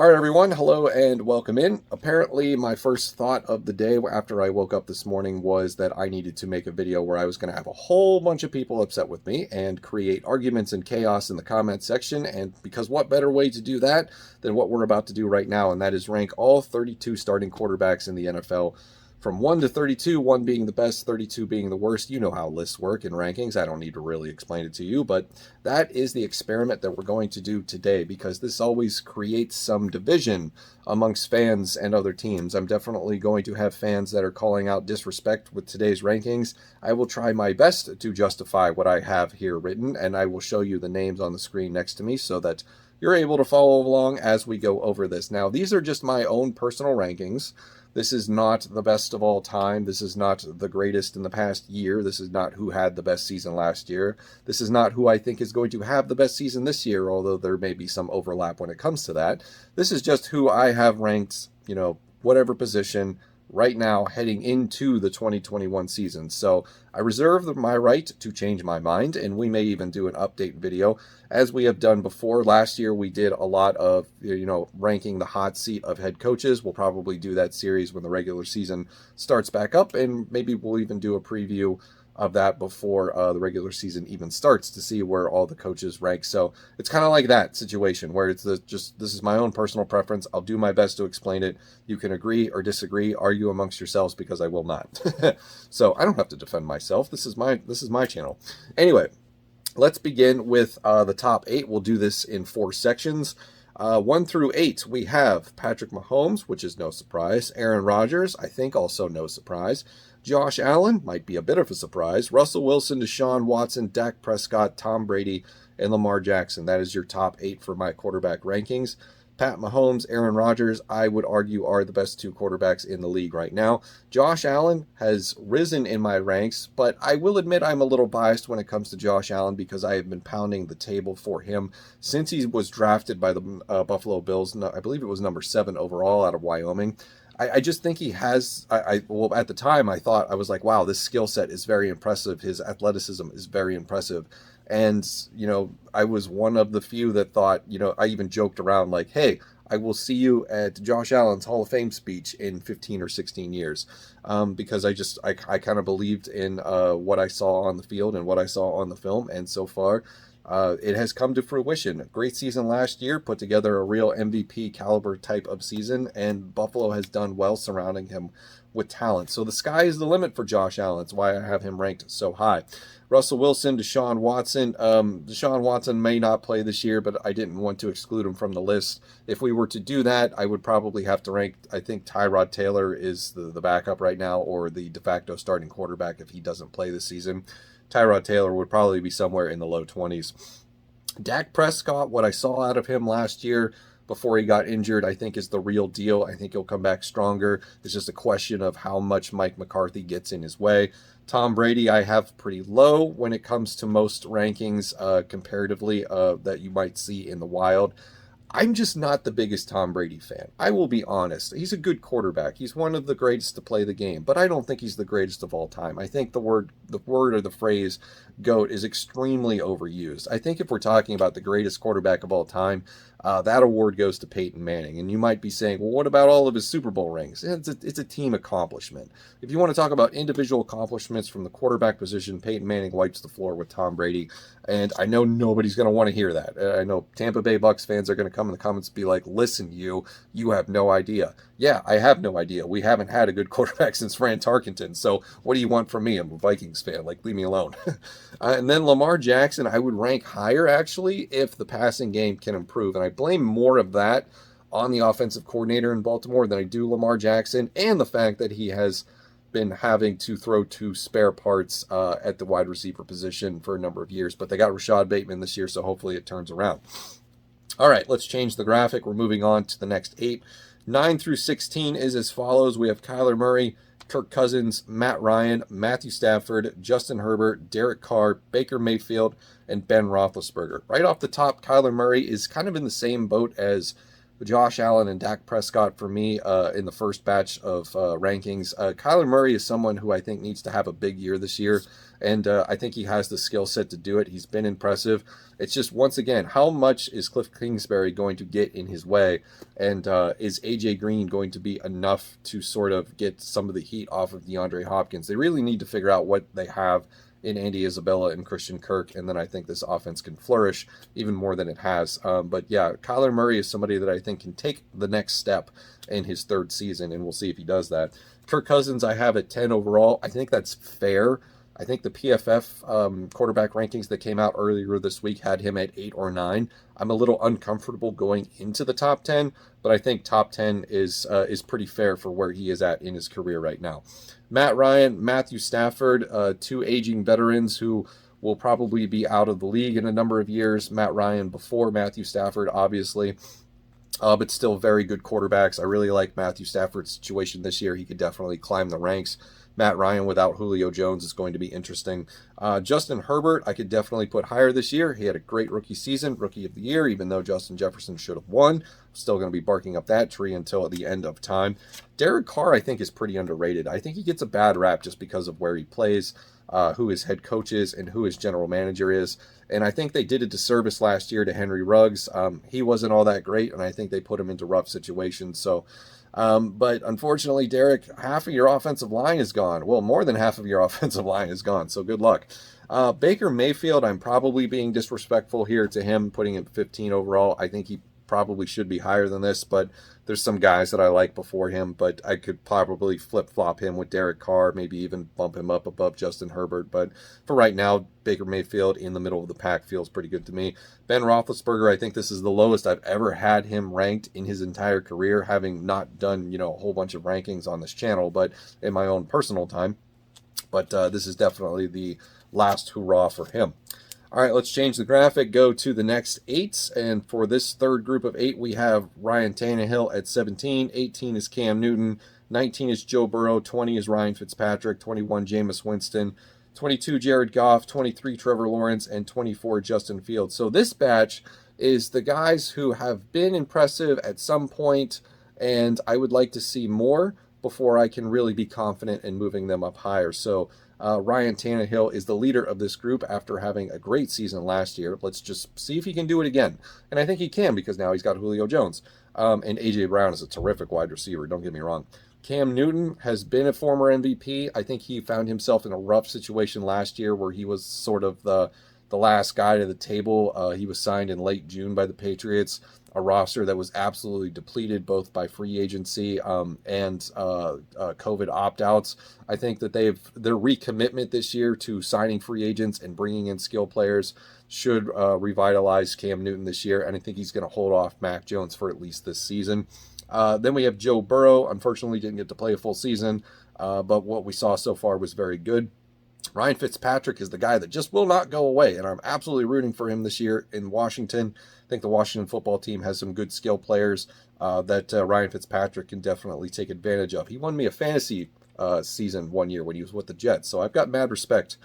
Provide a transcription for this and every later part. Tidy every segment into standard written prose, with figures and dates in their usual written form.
All right, everyone. Hello and welcome in. Apparently, my first thought of the day after I woke up this morning was that I needed to make a video where I was going to have a whole bunch of people upset with me and create arguments and chaos in the comment section. And because what better way to do that than what we're about to do right now, and that is rank all 32 starting quarterbacks in the NFL from 1 to 32, 1 being the best, 32 being the worst. You know how lists work in rankings. I don't need to really explain it to you, but that is the experiment that we're going to do today because this always creates some division amongst fans and other teams. I'm definitely going to have fans that are calling out disrespect with today's rankings. I will try my best to justify what I have here written, and I will show you the names on the screen next to me so that you're able to follow along as we go over this. Now, these are just my own personal rankings. This is not the best of all time. This is not the greatest in the past year. This is not who had the best season last year. This is not who I think is going to have the best season this year, although there may be some overlap when it comes to that. This is just who I have ranked, whatever position right now heading into the 2021 season. So I reserve my right to change my mind, and we may even do an update video as we have done before. Last year we did a lot of ranking the hot seat of head coaches. We'll probably do that series when the regular season starts back up, and maybe we'll even do a preview of that before the regular season even starts to see where all the coaches rank. So it's kind of like that situation where it's this is my own personal preference. I'll do my best to explain it. You can agree or disagree, argue amongst yourselves, because I will not. So I don't have to defend myself. This is my channel. Anyway, let's begin with the top 8. We'll do this in 4 sections. 1 through 8, we have Patrick Mahomes, which is no surprise. Aaron Rodgers, I think also no surprise. Josh Allen, might be a bit of a surprise. Russell Wilson, Deshaun Watson, Dak Prescott, Tom Brady, and Lamar Jackson. That is your top 8 for my quarterback rankings. Pat Mahomes, Aaron Rodgers, I would argue are the best 2 quarterbacks in the league right now. Josh Allen has risen in my ranks, but I will admit I'm a little biased when it comes to Josh Allen because I have been pounding the table for him since he was drafted by the Buffalo Bills. I believe it was number 7 overall out of Wyoming. I just think he has, well, at the time I was like, wow, this skill set is very impressive. His athleticism is very impressive. And, I was one of the few that thought, I even joked around like, hey, I will see you at Josh Allen's Hall of Fame speech in 15 or 16 years. Because I kind of believed in what I saw on the field and what I saw on the film. And so far, it has come to fruition. Great season last year, put together a real MVP caliber type of season, and Buffalo has done well surrounding him with talent. So the sky is the limit for Josh Allen. That's why I have him ranked so high. Russell Wilson, Deshaun Watson. Deshaun Watson may not play this year, but I didn't want to exclude him from the list. If we were to do that, I would probably have to rank, I think Tyrod Taylor is the backup right now, or the de facto starting quarterback if he doesn't play this season. Tyrod Taylor would probably be somewhere in the low 20s. Dak Prescott, what I saw out of him last year before he got injured, I think is the real deal. I think he'll come back stronger. It's just a question of how much Mike McCarthy gets in his way. Tom Brady, I have pretty low when it comes to most rankings comparatively that you might see in the wild. I'm just not the biggest Tom Brady fan. I will be honest. He's a good quarterback. He's one of the greatest to play the game, but I don't think he's the greatest of all time. I think the word or the phrase GOAT is extremely overused. I think if we're talking about the greatest quarterback of all time, that award goes to Peyton Manning. And you might be saying, well, what about all of his Super Bowl rings? It's a team accomplishment. If you want to talk about individual accomplishments from the quarterback position, Peyton Manning wipes the floor with Tom Brady. And I know nobody's going to want to hear that. I know Tampa Bay Bucks fans are going to come in the comments and be like, listen, you have no idea. Yeah, I have no idea. We haven't had a good quarterback since Fran Tarkenton. So what do you want from me? I'm a Vikings fan. Like, leave me alone. And then Lamar Jackson, I would rank higher, actually, if the passing game can improve. And I blame more of that on the offensive coordinator in Baltimore than I do Lamar Jackson, and the fact that he has been having to throw 2 spare parts at the wide receiver position for a number of years. But they got Rashad Bateman this year, so hopefully it turns around. All right, let's change the graphic. We're moving on to the next 8. 9 through 16 is as follows. We have Kyler Murray, Kirk Cousins, Matt Ryan, Matthew Stafford, Justin Herbert, Derek Carr, Baker Mayfield, and Ben Roethlisberger. Right off the top, Kyler Murray is kind of in the same boat as Josh Allen and Dak Prescott for me in the first batch of rankings. Kyler Murray is someone who I think needs to have a big year this year, and I think he has the skill set to do it. He's been impressive. It's just, once again, how much is Cliff Kingsbury going to get in his way, and is A.J. Green going to be enough to sort of get some of the heat off of DeAndre Hopkins? They really need to figure out what they have in Andy Isabella and Christian Kirk, and then I think this offense can flourish even more than it has. But yeah, Kyler Murray is somebody that I think can take the next step in his third season, and we'll see if he does that. Kirk Cousins I have at 10 overall. I think that's fair. I think the PFF quarterback rankings that came out earlier this week had him at 8 or 9. I'm a little uncomfortable going into the top 10, but I think top 10 is pretty fair for where he is at in his career right now. Matt Ryan, Matthew Stafford, two aging veterans who will probably be out of the league in a number of years. Matt Ryan before Matthew Stafford, obviously. But still very good quarterbacks. I really like Matthew Stafford's situation this year. He could definitely climb the ranks. Matt Ryan without Julio Jones is going to be interesting. Justin Herbert, I could definitely put higher this year. He had a great rookie season, rookie of the year, even though Justin Jefferson should have won. Still going to be barking up that tree until the end of time. Derek Carr, I think, is pretty underrated. I think he gets a bad rap just because of where he plays, who his head coach is, and who his general manager is. And I think they did a disservice last year to Henry Ruggs. He wasn't all that great, and I think they put him into rough situations. So, but unfortunately, Derek, half of your offensive line is gone. Well, more than half of your offensive line is gone, so good luck. Baker Mayfield, I'm probably being disrespectful here to him, putting him 15 overall. I think he probably should be higher than this, but there's some guys that I like before him, but I could probably flip-flop him with Derek Carr, maybe even bump him up above Justin Herbert. But for right now, Baker Mayfield in the middle of the pack feels pretty good to me. Ben Roethlisberger, I think this is the lowest I've ever had him ranked in his entire career, having not done, a whole bunch of rankings on this channel, but in my own personal time. But this is definitely the last hurrah for him. All right, let's change the graphic, go to the next 8. And for this third group of 8, we have Ryan Tannehill at 17. 18 is Cam Newton. 19 is Joe Burrow. 20 is Ryan Fitzpatrick. 21, Jameis Winston. 22, Jared Goff. 23, Trevor Lawrence. And 24, Justin Fields. So this batch is the guys who have been impressive at some point, and I would like to see more before I can really be confident in moving them up higher. So Ryan Tannehill is the leader of this group after having a great season last year. Let's just see if he can do it again. And I think he can, because now he's got Julio Jones. And A.J. Brown is a terrific wide receiver, don't get me wrong. Cam Newton has been a former MVP. I think he found himself in a rough situation last year where he was sort of the last guy to the table. He was signed in late June by the Patriots, a roster that was absolutely depleted both by free agency and COVID opt-outs. I think that their recommitment this year to signing free agents and bringing in skill players should revitalize Cam Newton this year, and I think he's going to hold off Mac Jones for at least this season. Then we have Joe Burrow. Unfortunately, didn't get to play a full season, but what we saw so far was very good. Ryan Fitzpatrick is the guy that just will not go away, and I'm absolutely rooting for him this year in Washington. I think the Washington football team has some good skill players that Ryan Fitzpatrick can definitely take advantage of. He won me a fantasy season one year when he was with the Jets, so I've got mad respect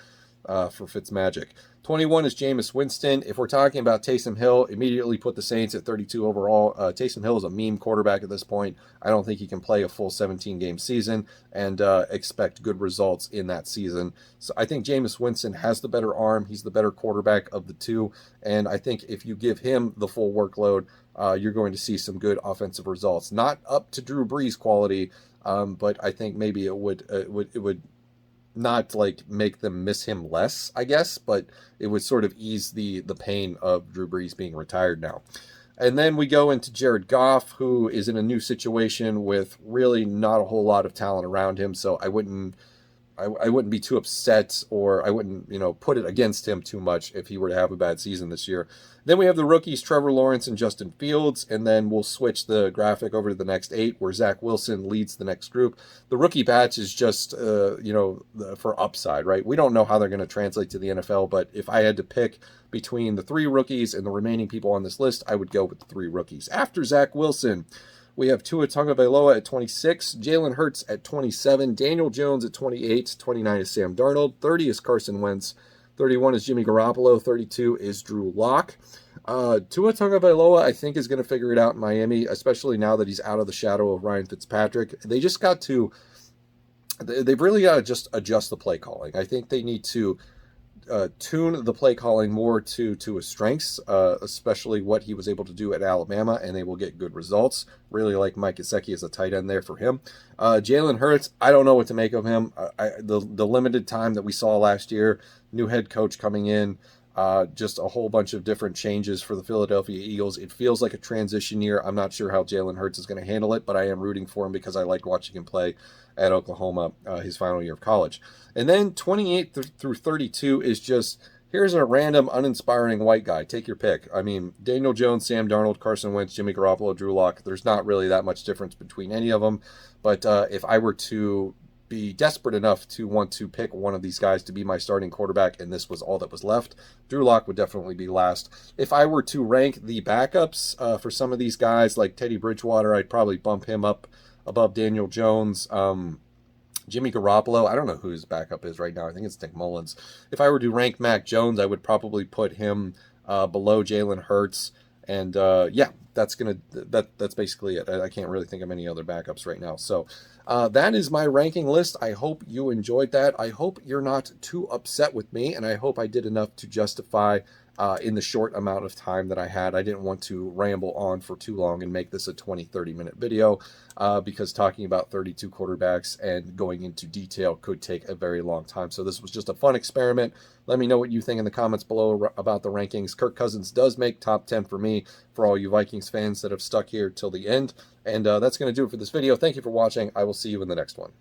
for Fitzmagic. 21 is Jameis Winston. If we're talking about Taysom Hill, immediately put the Saints at 32 overall. Taysom Hill is a meme quarterback at this point. I don't think he can play a full 17-game season and expect good results in that season. So I think Jameis Winston has the better arm. He's the better quarterback of the two. And I think if you give him the full workload, you're going to see some good offensive results. Not up to Drew Brees quality, but I think maybe it would not like make them miss him less, I guess, but it would sort of ease the pain of Drew Brees being retired now. And then we go into Jared Goff, who is in a new situation with really not a whole lot of talent around him, so I wouldn't be too upset, or I wouldn't, put it against him too much if he were to have a bad season this year. Then we have the rookies, Trevor Lawrence and Justin Fields, and then we'll switch the graphic over to the next 8, where Zach Wilson leads the next group. The rookie batch is just, for upside, right? We don't know how they're going to translate to the NFL, but if I had to pick between the 3 rookies and the remaining people on this list, I would go with the 3 rookies. After Zach Wilson, we have Tua Tagovailoa at 26, Jalen Hurts at 27, Daniel Jones at 28, 29 is Sam Darnold, 30 is Carson Wentz, 31 is Jimmy Garoppolo, 32 is Drew Lock. Tua Tagovailoa, I think, is going to figure it out in Miami, especially now that he's out of the shadow of Ryan Fitzpatrick. They've really got to just adjust the play calling. I think they need to tune the play calling more to his strengths, especially what he was able to do at Alabama, and they will get good results. Really like Mike Gesicki as a tight end there for him. Jalen Hurts, I don't know what to make of him. The limited time that we saw last year, new head coach coming in, just a whole bunch of different changes for the Philadelphia Eagles. It feels like a transition year. I'm not sure how Jalen Hurts is going to handle it, but I am rooting for him because I liked watching him play at Oklahoma his final year of college. And then 28 through 32 is just, here's a random, uninspiring white guy. Take your pick. I mean, Daniel Jones, Sam Darnold, Carson Wentz, Jimmy Garoppolo, Drew Lock. There's not really that much difference between any of them. But if I were to be desperate enough to want to pick one of these guys to be my starting quarterback, and this was all that was left, Drew Lock would definitely be last. If I were to rank the backups for some of these guys, like Teddy Bridgewater, I'd probably bump him up above Daniel Jones. Jimmy Garoppolo, I don't know who his backup is right now. I think it's Nick Mullins. If I were to rank Mac Jones, I would probably put him below Jalen Hurts. And yeah, that's basically it. I can't really think of any other backups right now. So that is my ranking list. I hope you enjoyed that. I hope you're not too upset with me, and I hope I did enough to justify in the short amount of time that I had. I didn't want to ramble on for too long and make this a 20-30 minute video because talking about 32 quarterbacks and going into detail could take a very long time. So this was just a fun experiment. Let me know what you think in the comments below about the rankings. Kirk Cousins does make top 10 for me, for all you Vikings fans that have stuck here till the end. And that's going to do it for this video. Thank you for watching. I will see you in the next one.